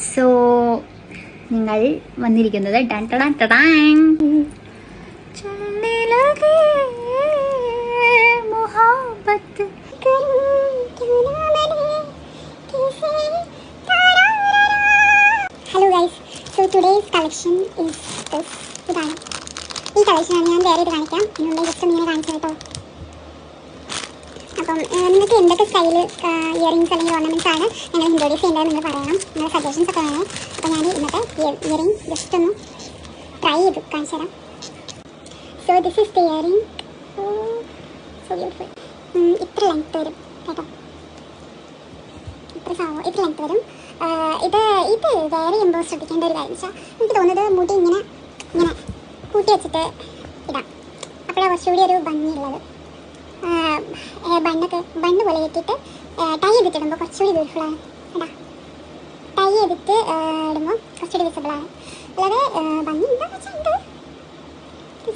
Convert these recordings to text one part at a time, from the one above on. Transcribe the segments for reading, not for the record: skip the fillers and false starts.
So നിങ്ങൾ വന്നിരിക്കുന്നത് hello guys, so today's collection is this. ഇതാണ് ഈ കളക്ഷനാണ് ഞാൻ വേറെ ഇത് കാണിക്കാം. ഇതിനുള്ളിൽ ജസ്റ്റ് ഇങ്ങനെ കാണിച്ചു കേട്ടോ. അപ്പം നിങ്ങൾക്ക് എന്തൊക്കെ സ്റ്റൈല് ഇയറിങ്സ് അല്ലെങ്കിൽ ഓർണമെൻറ്റ്സ് ആണ് ഞങ്ങൾ ഇൻട്രോഡ്യൂസ് ചെയ്യേണ്ടത് നിങ്ങൾ പറയണം. നിങ്ങളുടെ സജഷൻസ് ഒക്കെ വേണം. അപ്പോൾ ഞാൻ ഇന്നത്തെ ഇയറിങ് ജസ്റ്റ് ഒന്ന് ട്രൈ ചെയ്ത് കാണിച്ചു തരാം. So this is the earring. So beautiful. ഇത്ര ലെങ്ത് വരും കേട്ടോ, ഇത്ര ലെങ്ത് വരും. ഇത് വേറെ ചെയ്യുമ്പോൾ ശ്രദ്ധിക്കേണ്ട ഒരു കാര്യം വെച്ചാൽ എനിക്ക് തോന്നുന്നത് മുടി ഇങ്ങനെ കൂട്ടി വെച്ചിട്ട് ഇടാം, അപ്പോഴാണ് കുറച്ചുകൂടി ഒരു ഭംഗിയുള്ളത്. ബണ്ണ് പോലെ കെട്ടിയിട്ട് ടൈ ചെയ്തിട്ടിടുമ്പോൾ കുറച്ചുകൂടി ബ്യൂട്ടിഫുള്ളാണ് കേട്ടോ. ടൈ ചെയ്തിട്ട് ഇടുമ്പോൾ കുറച്ചുകൂടി വിസിബിളാണ്. അല്ലാതെ ഭംഗി എന്താണെന്ന് വെച്ചാൽ ഉണ്ട്,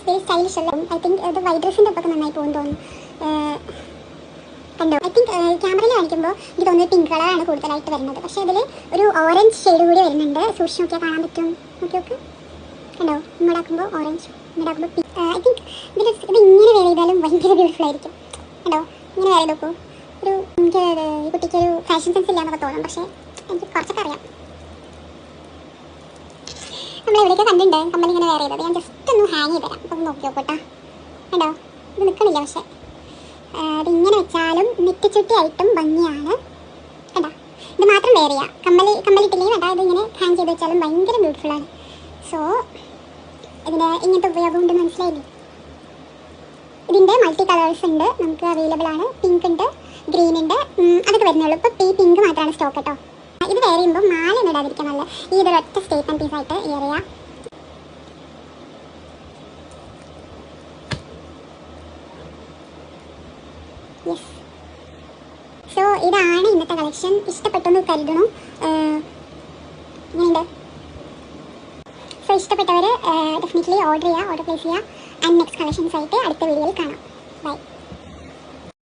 വെരി സ്റ്റൈലിഷ് അല്ല. ഐ തിങ്ക് ഇത് വൈറ്റ് ഡ്രസ്സിൻ്റെ ഒപ്പൊക്കെ നന്നായി പോകും തോന്നുന്നു. കണ്ടോ, ഐ തിങ്ക് ക്യാമറയിൽ കാണിക്കുമ്പോൾ എനിക്ക് തോന്നുന്നത് പിങ്ക് കളറാണ് കൂടുതലായിട്ട് വരുന്നത്. പക്ഷേ ഇതിൽ ഒരു ഓറഞ്ച് ഷെയ്ഡ് കൂടി വരുന്നുണ്ട്. സൂക്ഷിച്ച് നോക്കിയാൽ കാണാൻ പറ്റും. നോക്കി കണ്ടോ, ഇങ്ങോട്ടാക്കുമ്പോൾ ഓറഞ്ച്, ഇങ്ങോട്ടാക്കുമ്പോൾ പിങ്ക്. ഐ തിങ്ക് ഇത് ഇങ്ങനെ വേറെ ചെയ്താലും ഭയങ്കര ബ്യൂട്ടിഫുൾ ആയിരിക്കും. കണ്ടോ, ഇങ്ങനെ വേറെ നോക്കൂ. എനിക്ക് ഈ കുട്ടിക്കൊരു ഫാഷൻ സെൻസ് ഇല്ലാന്നൊക്കെ തോന്നും, പക്ഷേ എനിക്ക് കുറച്ചൊക്കെ അറിയാം. നമ്മളെവിടെയൊക്കെ കണ്ടിട്ടുണ്ട് കമ്പനി വേറെ ചെയ്തത്. ഞാൻ ജസ്റ്റ് ഒന്ന് ഹാങ് ചെയ്ത് തരാം, അപ്പം നോക്കി നോക്കട്ടെ. കണ്ടോ, ഇത് നിൽക്കണില്ല. പക്ഷേ ഇതിങ്ങനെ വെച്ചാലും നെറ്റിച്ചുട്ടി ആയിട്ടും ഭംഗിയാണ്. കേട്ടോ, ഇത് മാത്രം വേറെ ചെയ്യാം. കമ്മലിട്ടില്ലെങ്കിൽ അതായത് ഇങ്ങനെ ഹാങ് ചെയ്ത് വെച്ചാലും ഭയങ്കര ബ്യൂട്ടിഫുള്ളാണ്. സോ ഇതിൻ്റെ ഇങ്ങനത്തെ ഉപയോഗം ഉണ്ട്, മനസ്സിലായില്ലേ? ഇതിൻ്റെ മൾട്ടി കളേഴ്സ് ഉണ്ട്, നമുക്ക് അവൈലബിൾ ആണ്. പിങ്ക് ഉണ്ട്, ഗ്രീൻ ഉണ്ട്, അതൊക്കെ വരുന്നുള്ളൂ. ഇപ്പോൾ ഈ പിങ്ക് മാത്രമാണ് സ്റ്റോക്ക് കേട്ടോ. ഇത് വേറെ ചെയ്യുമ്പോൾ മാല ഒന്നും ഇടാതിരിക്കാൻ നല്ല ഈ ഇതൊരു ഒറ്റ സ്റ്റേറ്റ്മെൻറ്റ് പീസായിട്ട് ഇയർ ചെയ്യാം. യെസ്, സോ ഇതാണ് ഇന്നത്തെ കളക്ഷൻ. ഇഷ്ടപ്പെട്ടെന്ന് കരുതണം. ഇങ്ങനെയുണ്ട്. സോ ഇഷ്ടപ്പെട്ടവർ ഡെഫിനറ്റ്ലി ഓർഡർ പ്ലേസ് ചെയ്യുക. ആൻഡ് നെക്സ്റ്റ് കളക്ഷൻസ് ആയിട്ട് അടുത്ത വീഡിയോയിൽ കാണാം. ബൈ.